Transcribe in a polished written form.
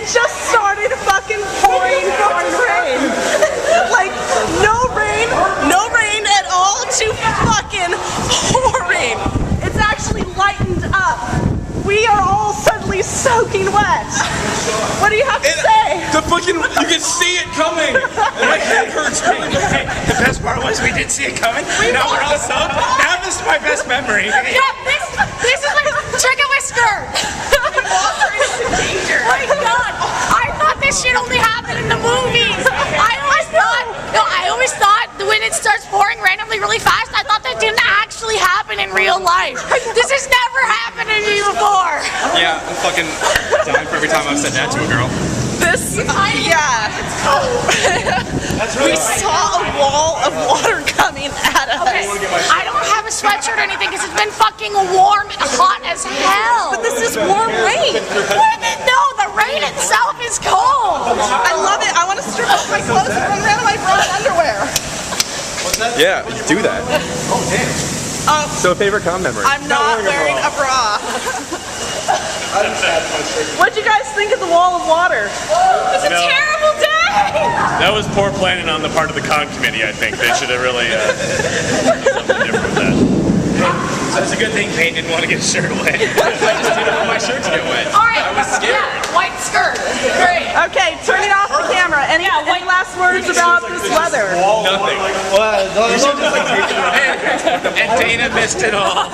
just started fucking pouring fucking rain. Like, no rain at all to fucking pouring. It's actually lightened up. We are all suddenly soaking wet. What do you have to say? The fucking, you can see it coming. And my head hurts. The best part was we did see it coming. Now we're all soaked. Now this is my best memory. Yeah, this is like, check out my skirt. Oh my god, I thought this shit only happened in the movies. I always thought when it starts pouring randomly really fast, I thought that didn't actually happen in real life. This has never happened to me before. Yeah, I'm fucking dying for every time I've said that to a girl. Yeah. We saw a wall of water coming at us. Okay, I don't have a sweatshirt or anything because it's been fucking warm and hot as hell. But this is warm rain. No, the rain itself is cold. I love it. I want to strip off my clothes and run around in my bra and underwear. Yeah, do that. Oh, damn. So favorite com memory? I'm not wearing a bra. What'd you guys think of the wall of water? It's a terrible day. That was poor planning on the part of the con committee, I think. They should have really done something different with that. So it's a good thing Payne didn't want to get his shirt wet. I just didn't want my shirt to get wet. All right. I was scared. Yeah, white skirt. Great. Okay, turning off the camera. Any last words about this weather? Nothing. And Dana missed it all.